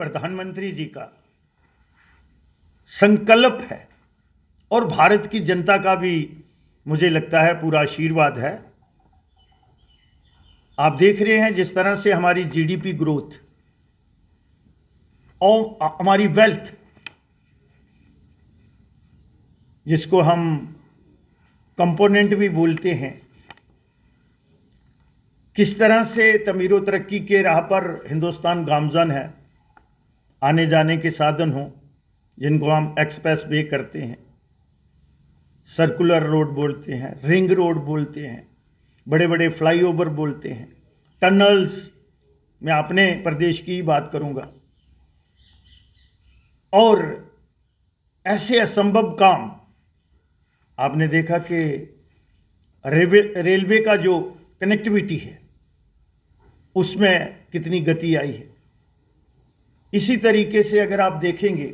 प्रधानमंत्री जी का संकल्प है और भारत की जनता का भी मुझे लगता है पूरा आशीर्वाद है। आप देख रहे हैं जिस तरह से हमारी जीडीपी ग्रोथ और हमारी वेल्थ, जिसको हम कंपोनेंट भी बोलते हैं, किस तरह से तमीरो तरक्की के राह पर हिंदुस्तान गामजन है। आने जाने के साधन हो जिनको हम एक्सप्रेस वे करते हैं, सर्कुलर रोड बोलते हैं, रिंग रोड बोलते हैं, बड़े बड़े फ्लाईओवर बोलते हैं, टनल्स। मैं अपने प्रदेश की ही बात करूंगा। और ऐसे असंभव काम आपने देखा कि रेलवे का जो कनेक्टिविटी है उसमें कितनी गति आई है। इसी तरीके से अगर आप देखेंगे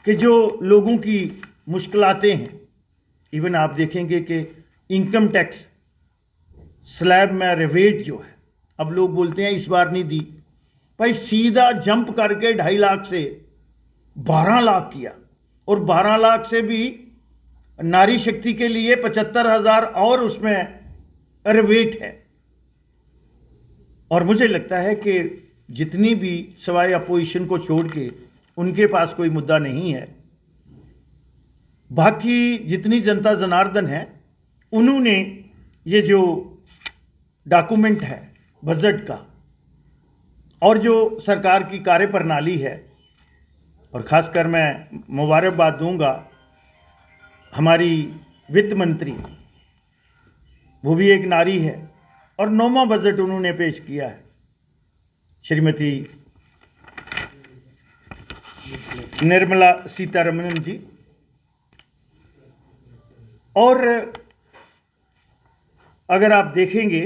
कि जो लोगों की मुश्किलातें हैं, इवन आप देखेंगे कि इनकम टैक्स स्लैब में रिबेट जो है, अब लोग बोलते हैं इस बार नहीं दी, भाई सीधा जंप करके 2.5 लाख से 12 लाख किया, और 12 लाख से भी नारी शक्ति के लिए 75,000 और उसमें रिबेट है। और मुझे लगता है कि जितनी भी सवाए अपोजिशन को छोड़ के उनके पास कोई मुद्दा नहीं है। बाकी जितनी जनता जनार्दन है उन्होंने ये जो डॉक्यूमेंट है बजट का और जो सरकार की कार्यप्रणाली है, और ख़ासकर मैं मुबारकबाद दूंगा हमारी वित्त मंत्री, वो भी एक नारी है, और 9वां बजट उन्होंने पेश किया है, श्रीमती निर्मला सीतारमण जी। और अगर आप देखेंगे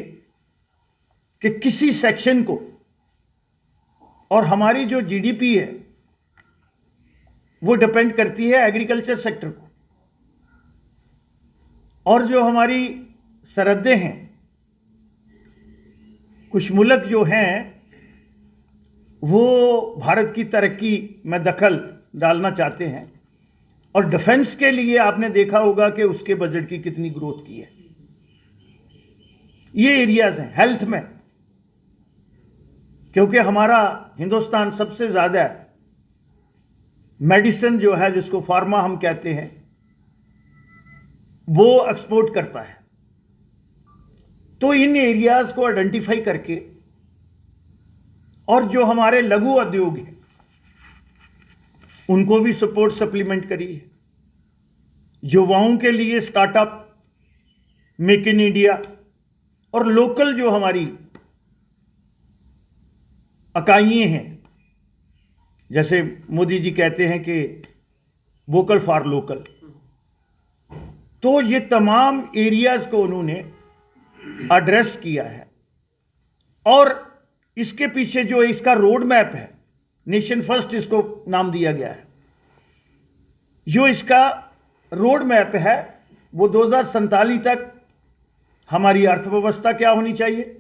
कि किसी सेक्शन को, और हमारी जो जीडीपी है वो डिपेंड करती है एग्रीकल्चर सेक्टर को, और जो हमारी सरहदें हैं, कुछ मुल्क जो हैं वो भारत की तरक्की में दखल डालना चाहते हैं, और डिफेंस के लिए आपने देखा होगा कि उसके बजट की कितनी ग्रोथ की है। ये एरियाज हैं। हेल्थ में, क्योंकि हमारा हिंदुस्तान सबसे ज़्यादा मेडिसिन जो है, जिसको फार्मा हम कहते हैं, वो एक्सपोर्ट करता है। तो इन एरियाज को आइडेंटिफाई करके, और जो हमारे लघु उद्योग हैं उनको भी सपोर्ट सप्लीमेंट करी है। युवाओं के लिए स्टार्टअप, मेक इन इंडिया, और लोकल जो हमारी इकाइयां हैं, जैसे मोदी जी कहते हैं कि वोकल फॉर लोकल, तो ये तमाम एरियाज को उन्होंने एड्रेस किया है। और इसके पीछे जो इसका रोड मैप है, नेशन फर्स्ट इसको नाम दिया गया है। जो इसका रोड मैप है वो 2047 तक हमारी अर्थव्यवस्था क्या होनी चाहिए,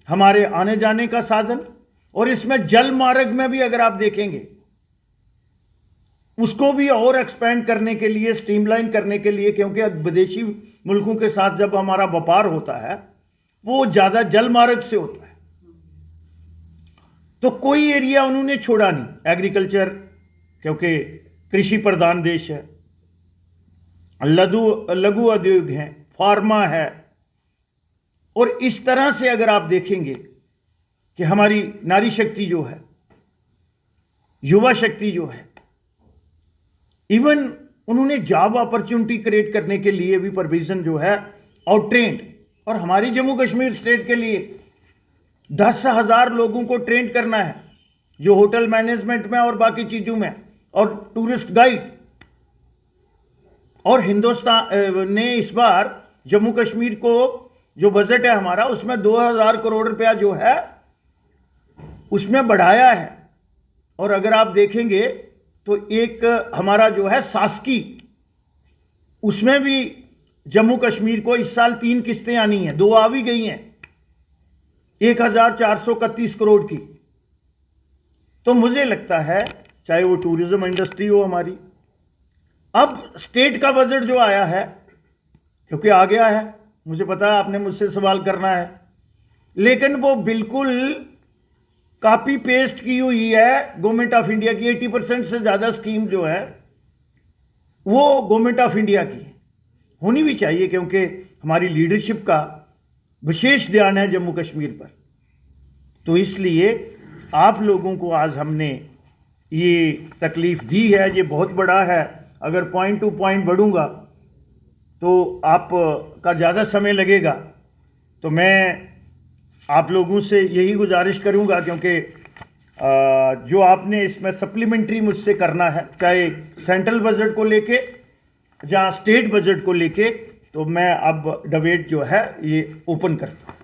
हमारे आने जाने का साधन, और इसमें जल मार्ग में भी अगर आप देखेंगे उसको भी और एक्सपेंड करने के लिए, स्ट्रीमलाइन करने के लिए, क्योंकि विदेशी मुल्कों के साथ जब हमारा व्यापार होता है वो ज़्यादा जल मार्ग से होता है। तो कोई एरिया उन्होंने छोड़ा नहीं। एग्रीकल्चर, क्योंकि कृषि प्रधान देश है, लघु उद्योग हैं, फार्मा है, और इस तरह से अगर आप देखेंगे कि हमारी नारी शक्ति जो है, युवा शक्ति जो है, इवन उन्होंने जॉब अपॉर्चुनिटी क्रिएट करने के लिए भी प्रोविजन जो है आउट ट्रेंड, और हमारी जम्मू कश्मीर स्टेट के लिए 10,000 लोगों को ट्रेन करना है, जो होटल मैनेजमेंट में और बाकी चीज़ों में, और टूरिस्ट गाइड। और हिंदुस्तान ने इस बार जम्मू कश्मीर को जो बजट है हमारा, उसमें 2,000 करोड़ रुपया जो है उसमें बढ़ाया है। और अगर आप देखेंगे तो एक हमारा जो है शासकीय, उसमें भी जम्मू कश्मीर को इस साल 3 किस्तें आनी हैं, 2 आ भी गई हैं, 1,431 करोड़ की। तो मुझे लगता है चाहे वो टूरिज्म इंडस्ट्री हो हमारी, अब स्टेट का बजट जो आया है, क्योंकि आ गया है, मुझे पता है आपने मुझसे सवाल करना है, लेकिन वो बिल्कुल कॉपी पेस्ट की हुई है गवर्नमेंट ऑफ इंडिया की। 80% से ज़्यादा स्कीम जो है वो गवर्नमेंट ऑफ इंडिया की होनी भी चाहिए, क्योंकि हमारी लीडरशिप का विशेष ध्यान है जम्मू कश्मीर पर। तो इसलिए आप लोगों को आज हमने ये तकलीफ़ दी है, ये बहुत बड़ा है। अगर पॉइंट टू पॉइंट बढ़ूंगा तो आपका ज़्यादा समय लगेगा, तो मैं आप लोगों से यही गुजारिश करूंगा, क्योंकि जो आपने इसमें सप्लीमेंट्री मुझसे करना है, चाहे सेंट्रल बजट को लेके या स्टेट बजट को लेके, तो मैं अब डिबेट जो है ये ओपन करता हूँ।